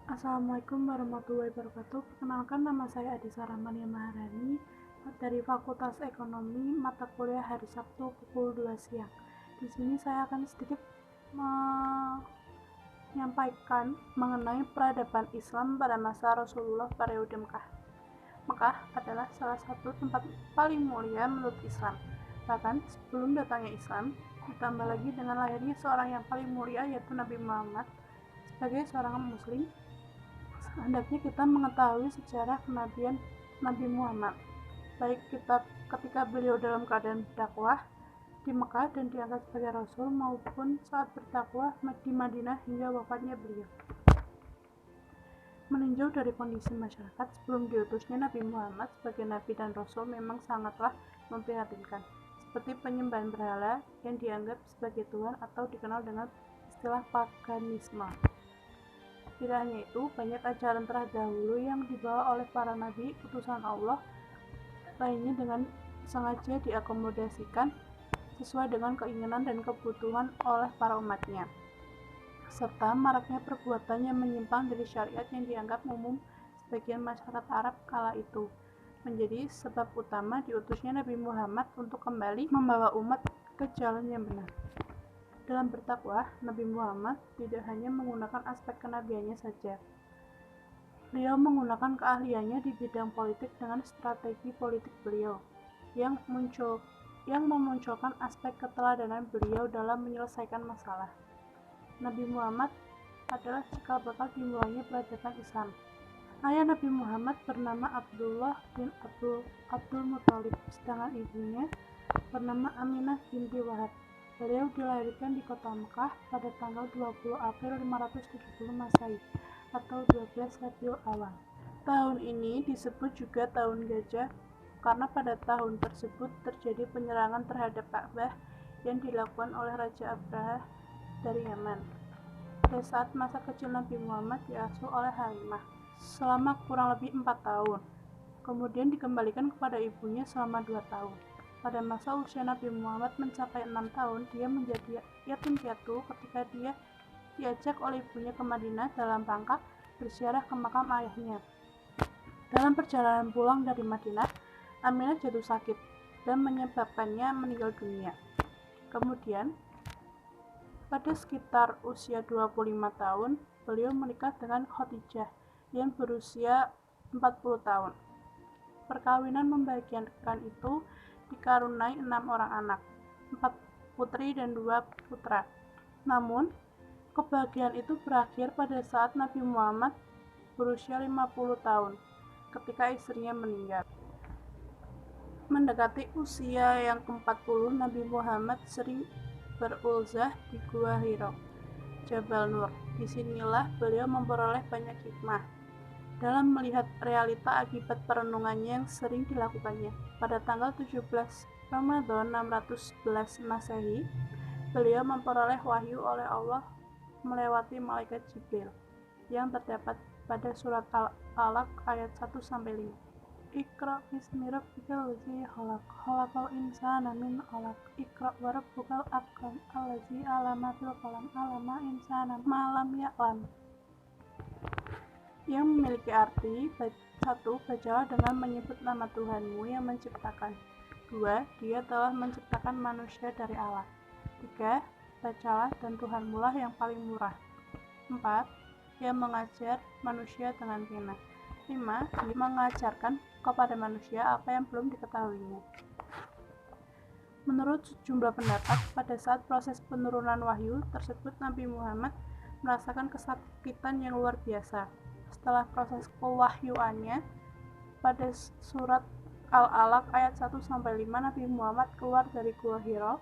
Assalamualaikum warahmatullahi wabarakatuh. Perkenalkan, nama saya Adisa Rahmania Maharani dari Fakultas Ekonomi, mata kuliah hari Sabtu pukul 2 siang. Di sini saya akan sedikit menyampaikan mengenai peradaban Islam pada masa Rasulullah periode Mekah. Mekah adalah salah satu tempat paling mulia menurut Islam. Bahkan sebelum datangnya Islam, ditambah lagi dengan lahirnya seorang yang paling mulia, yaitu Nabi Muhammad. Sebagai seorang muslim, hendaknya kita mengetahui sejarah kenabian Nabi Muhammad, baik ketika beliau dalam keadaan berdakwah di Mekah dan diangkat sebagai Rasul, maupun saat berdakwah di Madinah hingga wafatnya beliau. Meninjau dari kondisi masyarakat sebelum diutusnya Nabi Muhammad sebagai Nabi dan Rasul memang sangatlah memprihatinkan, seperti penyembahan berhala yang dianggap sebagai Tuhan atau dikenal dengan istilah paganisme. Tidak hanya itu, banyak ajaran terdahulu yang dibawa oleh para nabi utusan Allah lainnya dengan sengaja diakomodasikan sesuai dengan keinginan dan kebutuhan oleh para umatnya, serta maraknya perbuatan yang menyimpang dari syariat yang dianggap umum sebagian masyarakat Arab kala itu, menjadi sebab utama diutusnya Nabi Muhammad untuk kembali membawa umat ke jalan yang benar. Dalam berdakwah, Nabi Muhammad tidak hanya menggunakan aspek kenabiannya saja. Beliau menggunakan keahliannya di bidang politik dengan strategi politik beliau yang memunculkan aspek keteladanan beliau dalam menyelesaikan masalah. Nabi Muhammad adalah cikal bakal dimulainya peradaban Islam. Ayah Nabi Muhammad bernama Abdullah bin Abdul Muthalib, sedangkan ibunya bernama Aminah binti Wahab. Beliau dilahirkan di kota Mekah pada tanggal 20 April 570 Masehi atau 12 Rabiul Awal. Tahun ini disebut juga tahun gajah karena pada tahun tersebut terjadi penyerangan terhadap Ka'bah yang dilakukan oleh Raja Abraha dari Yaman. Pada saat masa kecil Nabi Muhammad diasuh oleh Halimah selama kurang lebih 4 tahun, kemudian dikembalikan kepada ibunya selama 2 tahun. Pada masa usia Nabi Muhammad mencapai 6 tahun, dia menjadi yatim piatu ketika dia diajak oleh ibunya ke Madinah dalam rangka berziarah ke makam ayahnya. Dalam perjalanan pulang dari Madinah, Aminah jatuh sakit dan menyebabkannya meninggal dunia. Kemudian, pada sekitar usia 25 tahun, beliau menikah dengan Khadijah yang berusia 40 tahun. Perkawinan membahagiakan itu dikaruniai 6 orang anak, 4 putri dan 2 putra. Namun, kebahagiaan itu berakhir pada saat Nabi Muhammad berusia 50 tahun, ketika istrinya meninggal. Mendekati usia yang ke-40, Nabi Muhammad sering berulzah di Gua Hira, Jabal Nur. Disinilah beliau memperoleh banyak hikmah dalam melihat realita akibat perenungannya yang sering dilakukannya. Pada tanggal 17 Ramadan 611 Masehi, beliau memperoleh wahyu oleh Allah melewati malaikat Jibril yang terdapat pada surat Al-Alaq ayat 1-5. Iqra bismi rabbikal ladzi khalaq, khalaqal insana min 'alaq, iqra wa rabbukal akram, allazi 'allama bil qalam, 'allama insana ma lam ya'lam. Yang memiliki arti: 1. Bacalah dengan menyebut nama Tuhanmu yang menciptakan. 2. Dia telah menciptakan manusia dari alat. 3. Bacalah dan Tuhanmu lah yang paling murah. 4. Dia mengajar manusia dengan pena. 5. Dia mengajarkan kepada manusia apa yang belum diketahuinya. Menurut sejumlah pendapat, pada saat proses penurunan wahyu tersebut Nabi Muhammad merasakan kesakitan yang luar biasa. Setelah proses pewahyuannya, pada surat Al-Alaq ayat 1-5, Nabi Muhammad keluar dari Gua Hira,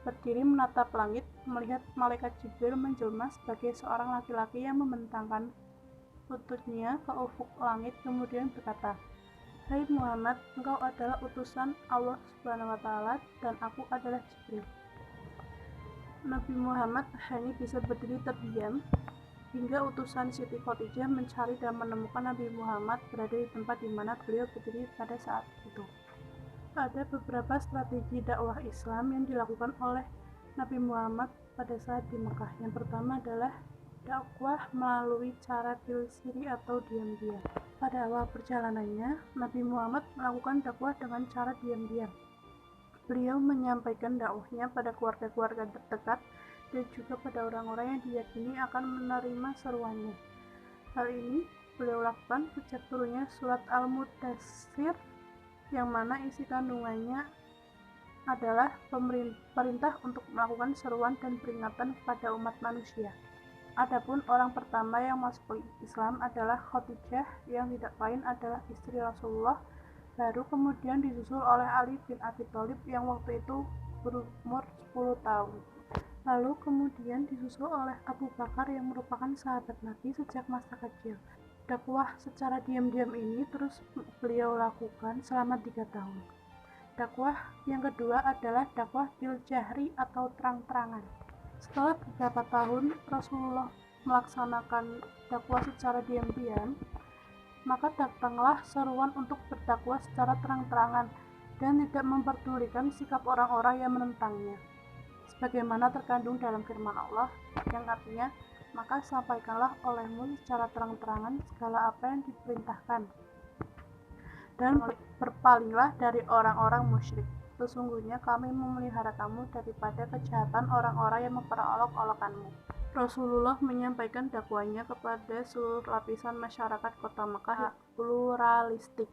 berdiri menatap langit, melihat malaikat Jibril menjelma sebagai seorang laki-laki yang membentangkan lututnya ke ufuk langit, kemudian berkata, "Hai Muhammad, engkau adalah utusan Allah Subhanahu wa Ta'ala dan aku adalah Jibril." Nabi Muhammad hanya bisa berdiri terdiam hingga utusan Siti Khadijah mencari dan menemukan Nabi Muhammad berada di tempat di mana beliau berdiri pada saat itu. Ada beberapa strategi dakwah Islam yang dilakukan oleh Nabi Muhammad pada saat di Mekah. Yang pertama adalah dakwah melalui cara pilih siri atau diam-diam. Pada awal perjalanannya, Nabi Muhammad melakukan dakwah dengan cara diam-diam. Beliau menyampaikan dakwahnya pada keluarga-keluarga terdekat dan juga pada orang-orang yang diyakini akan menerima seruannya. Hal ini beliau lakukan sejak turunnya surat Al-Mudaththir, yang mana isi kandungannya adalah perintah untuk melakukan seruan dan peringatan kepada umat manusia. Adapun orang pertama yang masuk Islam adalah Khadijah, yang tidak lain adalah istri Rasulullah, baru kemudian disusul oleh Ali bin Abi Thalib yang waktu itu berumur 10 tahun. Lalu kemudian disusul oleh Abu Bakar yang merupakan sahabat Nabi sejak masa kecil. Dakwah secara diam-diam ini terus beliau lakukan selama 3 tahun. Dakwah yang kedua adalah dakwah bil jahri atau terang-terangan. Setelah beberapa tahun Rasulullah melaksanakan dakwah secara diam-diam, maka datanglah seruan untuk berdakwah secara terang-terangan dan tidak memperdulikan sikap orang-orang yang menentangnya. Sebagaimana terkandung dalam firman Allah yang artinya, maka sampaikanlah olehmu secara terang-terangan segala apa yang diperintahkan, dan berpalinglah dari orang-orang musyrik. Sesungguhnya kami memelihara kamu daripada kejahatan orang-orang yang memperolok-olokanmu. Rasulullah menyampaikan dakwanya kepada seluruh lapisan masyarakat kota Mekah yang pluralistik,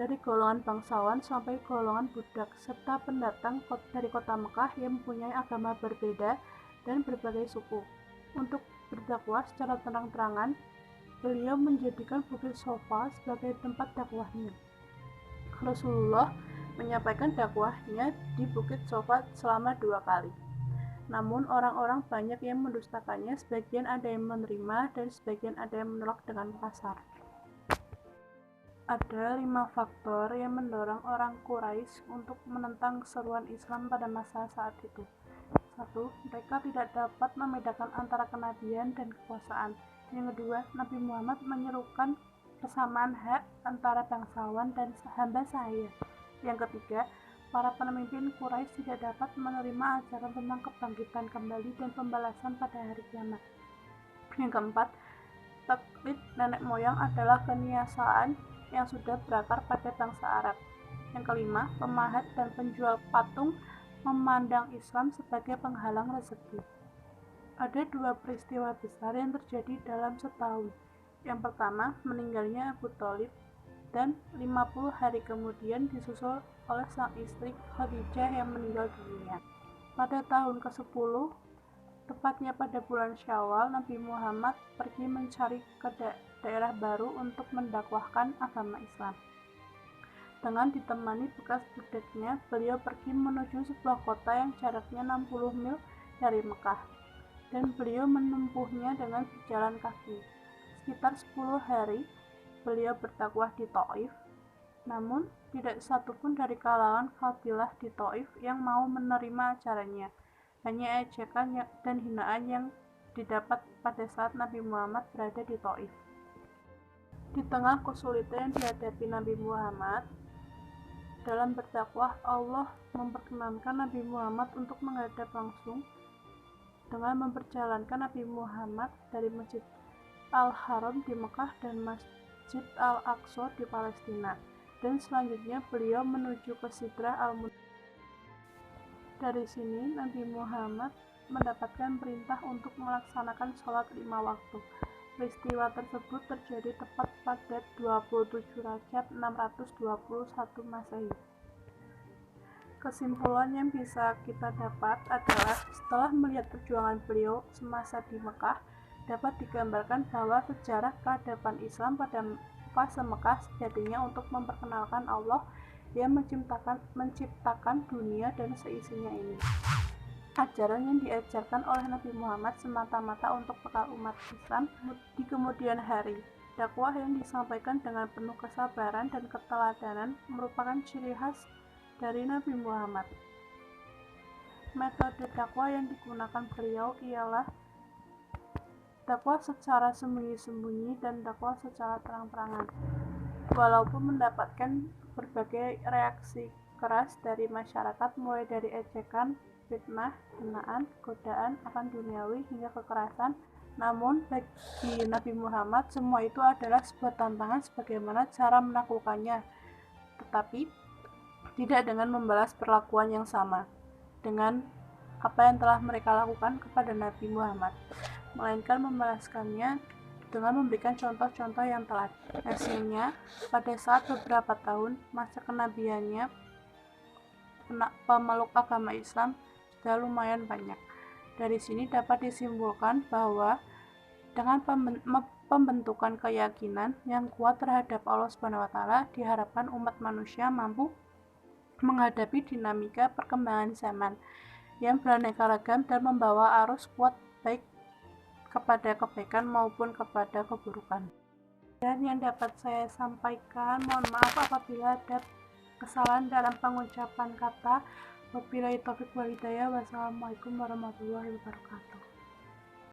dari golongan bangsawan sampai golongan budak, serta pendatang dari kota Mekah yang mempunyai agama berbeda dan berbagai suku. Untuk berdakwah secara terang-terangan, beliau menjadikan Bukit Shafa sebagai tempat dakwahnya. Rasulullah menyampaikan dakwahnya di Bukit Shafa selama 2 kali. Namun orang-orang banyak yang mendustakannya, sebagian ada yang menerima dan sebagian ada yang menolak dengan kasar. Ada 5 faktor yang mendorong orang Quraisy untuk menentang seruan Islam pada masa saat itu. 1. Mereka tidak dapat membedakan antara kenabian dan kekuasaan. Yang kedua, Nabi Muhammad menyerukan kesamaan hak antara bangsawan dan hamba sahaya. Yang ketiga, para pemimpin Quraisy tidak dapat menerima ajaran tentang kebangkitan kembali dan pembalasan pada hari kiamat. Yang keempat, taklid nenek moyang adalah kebiasaan yang sudah berakar pada bangsa Arab. Yang kelima, pemahat dan penjual patung memandang Islam sebagai penghalang rezeki. Ada 2 peristiwa besar yang terjadi dalam setahun. Yang pertama, meninggalnya Abu Thalib, dan 50 hari kemudian disusul oleh sang istri Khadijah yang meninggal dunia. Pada tahun ke-10, tepatnya pada bulan Syawal, Nabi Muhammad pergi mencari ke daerah baru untuk mendakwahkan agama Islam. Dengan ditemani bekas budaknya, beliau pergi menuju sebuah kota yang jaraknya 60 mil dari Mekah, dan beliau menempuhnya dengan berjalan kaki. Sekitar 10 hari, beliau berdakwah di Thaif, namun tidak satupun dari kalangan kabilah di Thaif yang mau menerima ajarannya. Hanya ejekan dan hinaan yang didapat pada saat Nabi Muhammad berada di Thaif. Di tengah kesulitan yang dihadapi Nabi Muhammad dalam berdakwah, Allah memperkenankan Nabi Muhammad untuk menghadap langsung dengan memperjalankan Nabi Muhammad dari Masjid Al-Haram di Mekah dan Masjid Al-Aqsa di Palestina, dan selanjutnya beliau menuju ke Sidrah Al-Muntaha. Dari sini Nabi Muhammad mendapatkan perintah untuk melaksanakan sholat 5 waktu. Peristiwa tersebut terjadi tepat pada 27 Rajab 621 Masehi. Kesimpulan yang bisa kita dapat adalah setelah melihat perjuangan beliau semasa di Mekah, dapat digambarkan bahwa sejarah peradaban Islam pada fase Mekah sejatinya untuk memperkenalkan Allah yang menciptakan dunia dan seisinya ini. Ajaran yang diajarkan oleh Nabi Muhammad semata-mata untuk bekal umat Islam di kemudian hari. Dakwah yang disampaikan dengan penuh kesabaran dan keteladanan merupakan ciri khas dari Nabi Muhammad. Metode dakwah yang digunakan beliau ialah dakwah secara sembunyi-sembunyi dan dakwah secara terang-terangan. Walaupun mendapatkan berbagai reaksi keras dari masyarakat, mulai dari ejekan, fitnah, hinaan, godaan akan duniawi hingga kekerasan, Namun bagi Nabi Muhammad semua itu adalah sebuah tantangan sebagaimana cara menaklukkannya, tetapi tidak dengan membalas perlakuan yang sama dengan apa yang telah mereka lakukan kepada Nabi Muhammad, melainkan membalaskannya dengan memberikan contoh-contoh yang telat. Hasilnya, pada saat beberapa tahun masa kenabiannya, pemeluk agama Islam sudah lumayan banyak. Dari sini dapat disimpulkan bahwa dengan pembentukan keyakinan yang kuat terhadap Allah SWT, diharapkan umat manusia mampu menghadapi dinamika perkembangan zaman yang beraneka ragam dan membawa arus kuat baik kepada kebaikan maupun kepada keburukan. Dan yang dapat saya sampaikan, mohon maaf apabila ada kesalahan dalam pengucapan kata. Wabillahi taufiq wal hidayah. Wassalamualaikum warahmatullahi wabarakatuh.